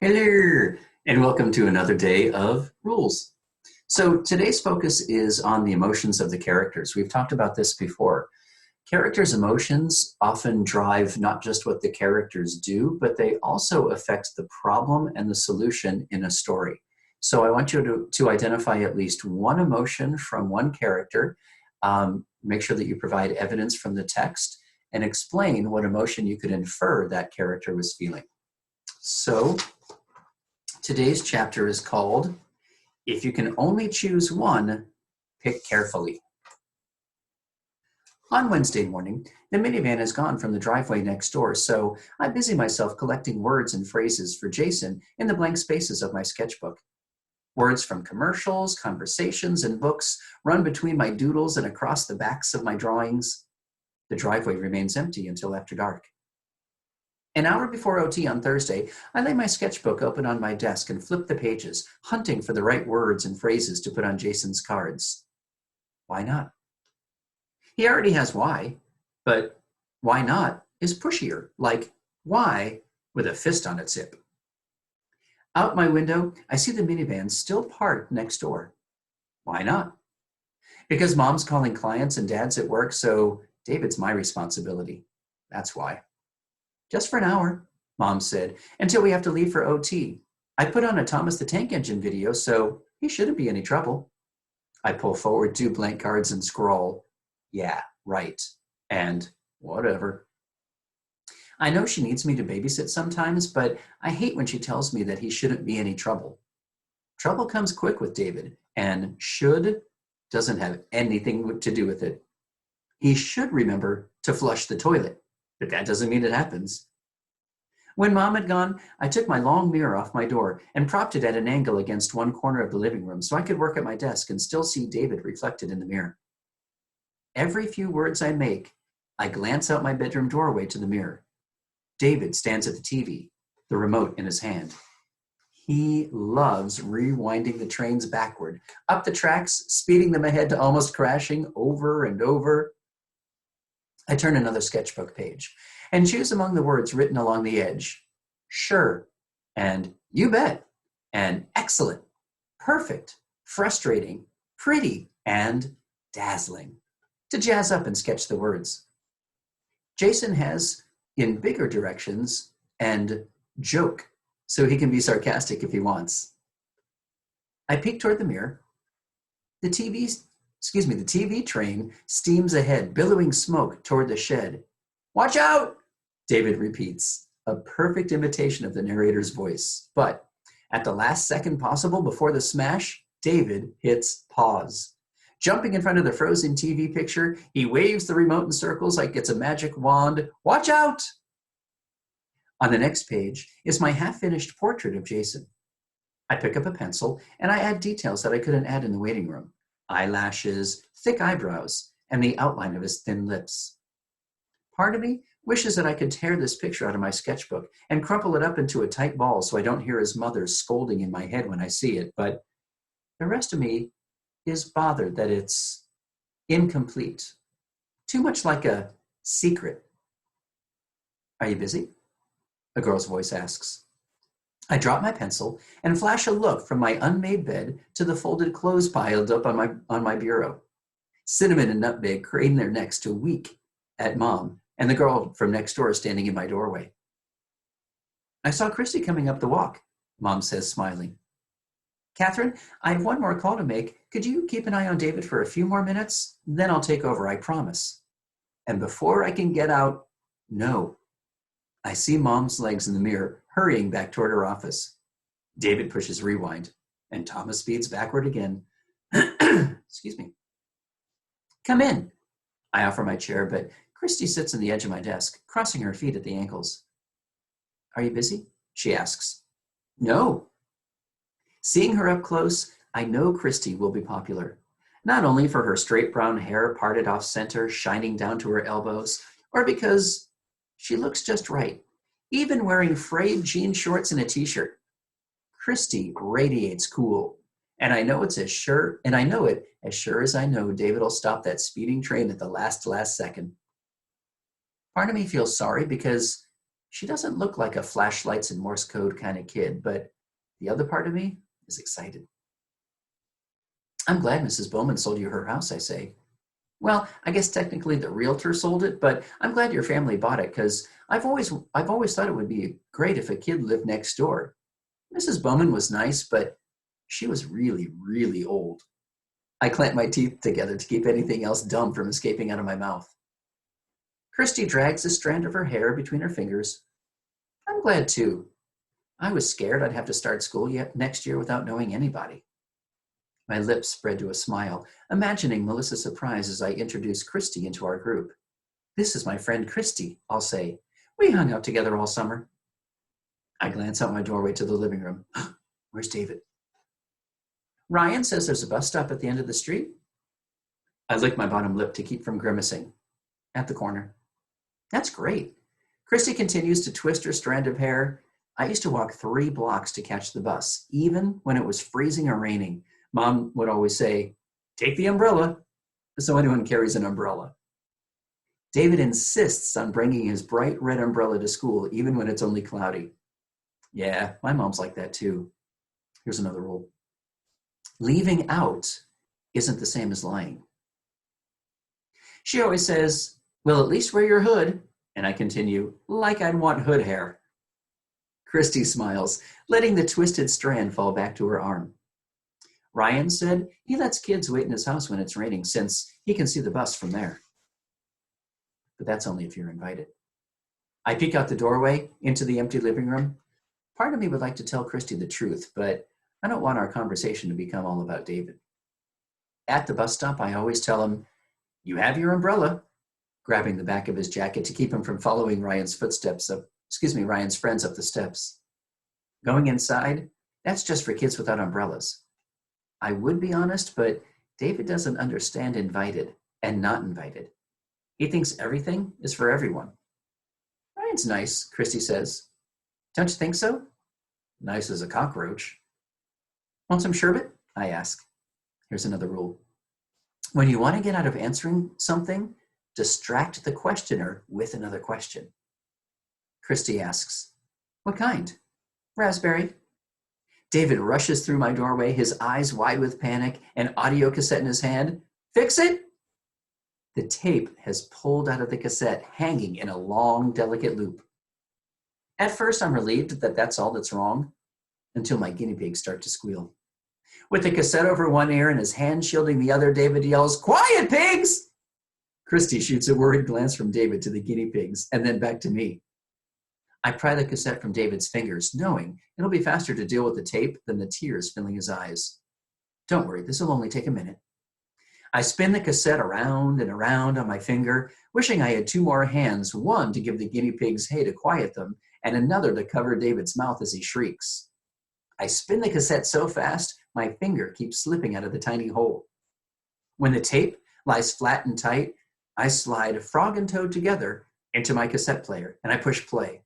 Hello, and welcome to another day of rules. So today's focus is on the emotions of the characters. We've talked about this before. Characters' emotions often drive not just what the characters do, but they also affect the problem and the solution in a story. So I want you to identify at least one emotion from one character, make sure that you provide evidence from the text, and explain what emotion you could infer that character was feeling. So today's chapter is called, If You Can Only Choose One, Pick Carefully. On Wednesday morning, the minivan is gone from the driveway next door, so I busy myself collecting words and phrases for Jason in the blank spaces of my sketchbook. Words from commercials, conversations, and books run between my doodles and across the backs of my drawings. The driveway remains empty until after dark. An hour before OT on Thursday, I lay my sketchbook open on my desk and flip the pages, hunting for the right words and phrases to put on Jason's cards. Why not? He already has why, but why not is pushier, like why with a fist on its hip. Out my window, I see the minivan still parked next door. Why not? Because mom's calling clients and dad's at work, so David's my responsibility. That's why. Just for an hour, Mom said, until we have to leave for OT. I put on a Thomas the Tank Engine video, so he shouldn't be any trouble. I pull forward 2 blank cards and scroll, yeah, right, and whatever. I know she needs me to babysit sometimes, but I hate when she tells me that he shouldn't be any trouble. Trouble comes quick with David, and should doesn't have anything to do with it. He should remember to flush the toilet. But that doesn't mean it happens. When Mom had gone, I took my long mirror off my door and propped it at an angle against one corner of the living room so I could work at my desk and still see David reflected in the mirror. Every few words I make, I glance out my bedroom doorway to the mirror. David stands at the TV, the remote in his hand. He loves rewinding the trains backward, up the tracks, speeding them ahead to almost crashing over and over. I turn another sketchbook page and choose among the words written along the edge. Sure, and you bet, and excellent, perfect, frustrating, pretty, and dazzling, to jazz up and sketch the words. Jason has in bigger directions and joke, so he can be sarcastic if he wants. I peek toward the mirror. The TV train steams ahead, billowing smoke toward the shed. Watch out, David repeats, a perfect imitation of the narrator's voice. But at the last second possible before the smash, David hits pause. Jumping in front of the frozen TV picture, he waves the remote in circles like it's a magic wand. Watch out! On the next page is my half-finished portrait of Jason. I pick up a pencil and I add details that I couldn't add in the waiting room. Eyelashes, thick eyebrows, and the outline of his thin lips. Part of me wishes that I could tear this picture out of my sketchbook and crumple it up into a tight ball so I don't hear his mother scolding in my head when I see it, but the rest of me is bothered that it's incomplete. Too much like a secret. Are you busy? A girl's voice asks. I drop my pencil and flash a look from my unmade bed to the folded clothes piled up on my bureau. Cinnamon and Nutmeg crane their necks to weep at Mom and the girl from next door standing in my doorway. I saw Christy coming up the walk, Mom says, smiling. Catherine, I have one more call to make. Could you keep an eye on David for a few more minutes? Then I'll take over, I promise. And before I can get out, no. I see Mom's legs in the mirror, hurrying back toward her office. David pushes rewind, and Thomas speeds backward again. Excuse me. Come in. I offer my chair, but Christy sits on the edge of my desk, crossing her feet at the ankles. Are you busy? She asks. No. Seeing her up close, I know Christy will be popular. Not only for her straight brown hair parted off center, shining down to her elbows, or because she looks just right, even wearing frayed jean shorts and a t-shirt. Christy radiates cool, and I know it as sure as I know David will stop that speeding train at the last second. Part of me feels sorry because She doesn't look like a flashlights and Morse code kind of kid, but the other part of me is excited. I'm glad Mrs. Bowman sold you her house, I say. Well, I guess technically the realtor sold it, but I'm glad your family bought it because I've always thought it would be great if a kid lived next door. Mrs. Bowman was nice, but she was really, really old. I clamp my teeth together to keep anything else dumb from escaping out of my mouth. Christy drags a strand of her hair between her fingers. I'm glad too. I was scared I'd have to start school next year without knowing anybody. My lips spread to a smile, imagining Melissa's surprise as I introduce Christy into our group. This is my friend Christy, I'll say. We hung out together all summer. I glance out my doorway to the living room. Where's David? Ryan says there's a bus stop at the end of the street. I lick my bottom lip to keep from grimacing. At the corner. That's great. Christy continues to twist her strand of hair. I used to walk 3 blocks to catch the bus, even when it was freezing or raining. Mom would always say, take the umbrella, so anyone carries an umbrella. David insists on bringing his bright red umbrella to school, even when it's only cloudy. Yeah, my mom's like that too. Here's another rule. Leaving out isn't the same as lying. She always says, well, at least wear your hood. And I continue, like I'd want hood hair. Christy smiles, letting the twisted strand fall back to her arm. Ryan said he lets kids wait in his house when it's raining since he can see the bus from there. But that's only if you're invited. I peek out the doorway into the empty living room. Part of me would like to tell Christy the truth, but I don't want our conversation to become all about David. At the bus stop, I always tell him, you have your umbrella, grabbing the back of his jacket to keep him from following Ryan's friends up the steps. Going inside, that's just for kids without umbrellas. I would be honest, but David doesn't understand invited and not invited. He thinks everything is for everyone. Ryan's nice, Christy says. Don't you think so? Nice as a cockroach. Want some sherbet? I ask. Here's another rule. When you want to get out of answering something, distract the questioner with another question. Christy asks, what kind? Raspberry. David rushes through my doorway, his eyes wide with panic, an audio cassette in his hand. Fix it? The tape has pulled out of the cassette, hanging in a long, delicate loop. At first, I'm relieved that that's all that's wrong, until my guinea pigs start to squeal. With the cassette over one ear and his hand shielding the other, David yells, quiet, pigs! Christy shoots a worried glance from David to the guinea pigs, and then back to me. I pry the cassette from David's fingers, knowing it'll be faster to deal with the tape than the tears filling his eyes. Don't worry, this will only take a minute. I spin the cassette around and around on my finger, wishing I had 2 more hands, one to give the guinea pigs hay to quiet them, and another to cover David's mouth as he shrieks. I spin the cassette so fast, my finger keeps slipping out of the tiny hole. When the tape lies flat and tight, I slide Frog and Toad together into my cassette player, and I push play.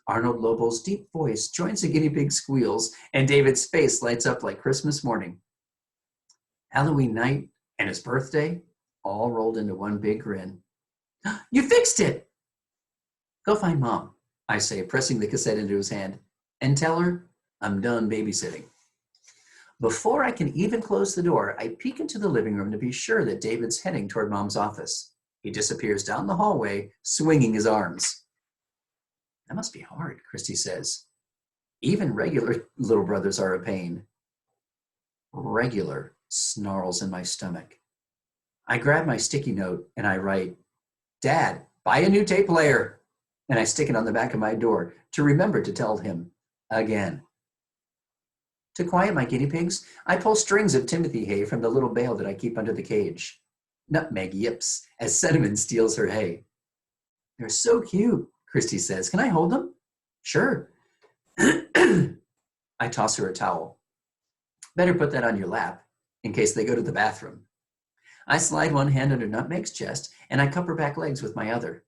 Arnold Lobel's deep voice joins the guinea pig squeals, and David's face lights up like Christmas morning. Halloween night and his birthday all rolled into one big grin. You fixed it! Go find Mom, I say, pressing the cassette into his hand, and tell her I'm done babysitting. Before I can even close the door, I peek into the living room to be sure that David's heading toward Mom's office. He disappears down the hallway, swinging his arms. That must be hard, Christy says. Even regular little brothers are a pain. Regular snarls in my stomach. I grab my sticky note and I write, Dad, buy a new tape player. And I stick it on the back of my door to remember to tell him again. To quiet my guinea pigs, I pull strings of Timothy hay from the little bale that I keep under the cage. Nutmeg yips as Cinnamon steals her hay. They're so cute, Christy says. Can I hold them? Sure. I toss her a towel. Better put that on your lap in case they go to the bathroom. I slide one hand under Nutmeg's chest and I cup her back legs with my other.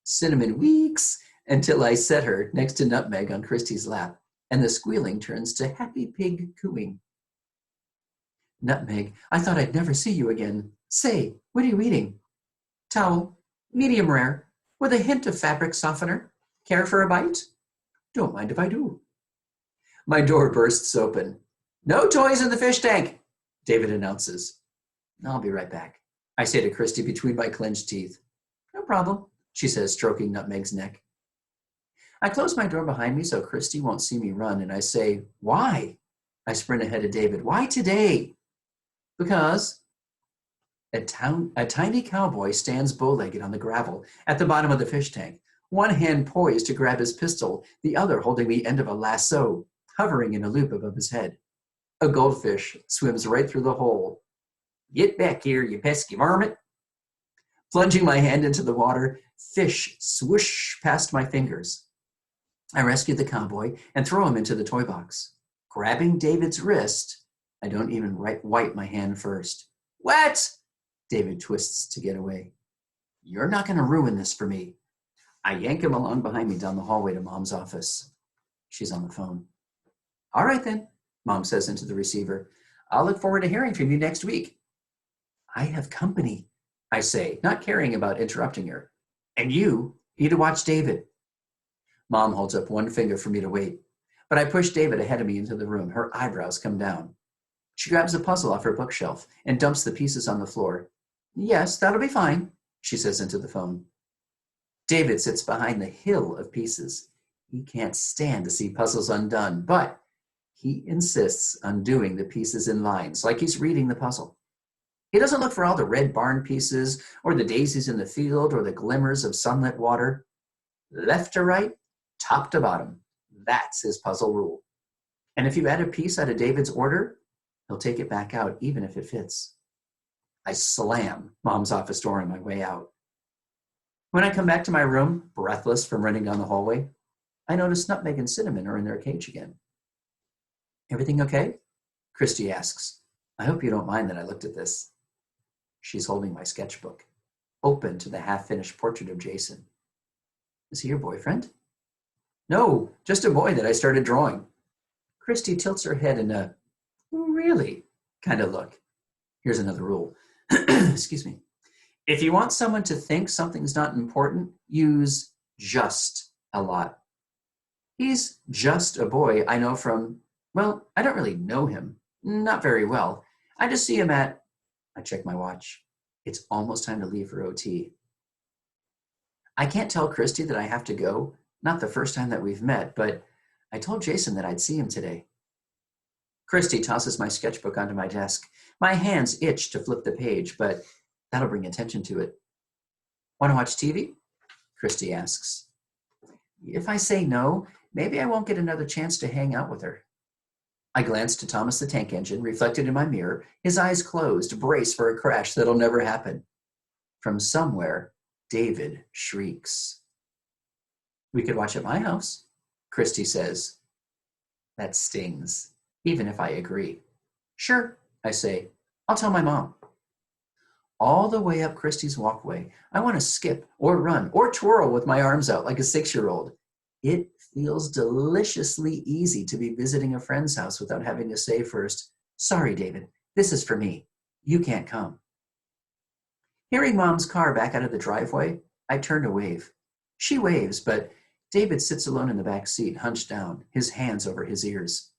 Cinnamon weeks until I set her next to Nutmeg on Christy's lap, and the squealing turns to happy pig cooing. Nutmeg, I thought I'd never see you again. Say, what are you eating? Towel, medium rare, with a hint of fabric softener. Care for a bite? Don't mind if I do. My door bursts open. No toys in the fish tank, David announces. I'll be right back, I say to Christy between my clenched teeth. No problem, she says, stroking Nutmeg's neck. I close my door behind me so Christy won't see me run, and I say, why? I sprint ahead of David. Why today? Because a tiny cowboy stands bow-legged on the gravel at the bottom of the fish tank, one hand poised to grab his pistol, the other holding the end of a lasso, hovering in a loop above his head. A goldfish swims right through the hole. Get back here, you pesky varmint. Plunging my hand into the water, fish swoosh past my fingers. I rescue the cowboy and throw him into the toy box. Grabbing David's wrist, I don't even wipe my hand first. What? David twists to get away. You're not going to ruin this for me. I yank him along behind me down the hallway to Mom's office. She's on the phone. All right then, Mom says into the receiver. I'll look forward to hearing from you next week. I have company, I say, not caring about interrupting her. And you need to watch David. Mom holds up one finger for me to wait, but I push David ahead of me into the room. Her eyebrows come down. She grabs a puzzle off her bookshelf and dumps the pieces on the floor. Yes, that'll be fine, she says into the phone. David sits behind the hill of pieces. He can't stand to see puzzles undone, but he insists on doing the pieces in lines, like he's reading the puzzle. He doesn't look for all the red barn pieces, or the daisies in the field, or the glimmers of sunlit water. Left to right, top to bottom. That's his puzzle rule. And if you add a piece out of David's order, he'll take it back out, even if it fits. I slam Mom's office door on my way out. When I come back to my room, breathless from running down the hallway, I notice Nutmeg and Cinnamon are in their cage again. Everything okay? Christy asks. I hope you don't mind that I looked at this. She's holding my sketchbook, open to the half-finished portrait of Jason. Is he your boyfriend? No, just a boy that I started drawing. Christy tilts her head in a, really, kind of look. Here's another rule. Excuse me. If you want someone to think something's not important, use just a lot. He's just a boy I know from, well, I don't really know him. Not very well. I just see him at, I check my watch. It's almost time to leave for OT. I can't tell Christy that I have to go. Not the first time that we've met, but I told Jason that I'd see him today. Christy tosses my sketchbook onto my desk. My hands itch to flip the page, but that'll bring attention to it. Want to watch TV? Christy asks. If I say no, maybe I won't get another chance to hang out with her. I glance to Thomas the Tank Engine, reflected in my mirror, his eyes closed, brace for a crash that'll never happen. From somewhere, David shrieks. We could watch at my house, Christy says. That stings, even if I agree. Sure, I say. I'll tell my mom. All the way up Christy's walkway, I want to skip or run or twirl with my arms out like a 6-year-old. It feels deliciously easy to be visiting a friend's house without having to say first, sorry, David, this is for me. You can't come. Hearing Mom's car back out of the driveway, I turn to wave. She waves, but David sits alone in the back seat, hunched down, his hands over his ears.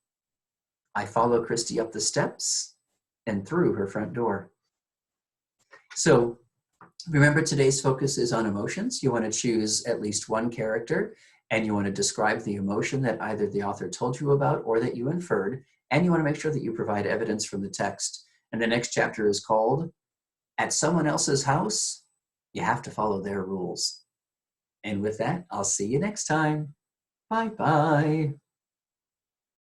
I follow Christy up the steps and through her front door. So remember, today's focus is on emotions. You want to choose at least one character, and you want to describe the emotion that either the author told you about or that you inferred, and you want to make sure that you provide evidence from the text. And the next chapter is called, At Someone Else's House, You Have to Follow Their Rules. And with that, I'll see you next time. Bye-bye.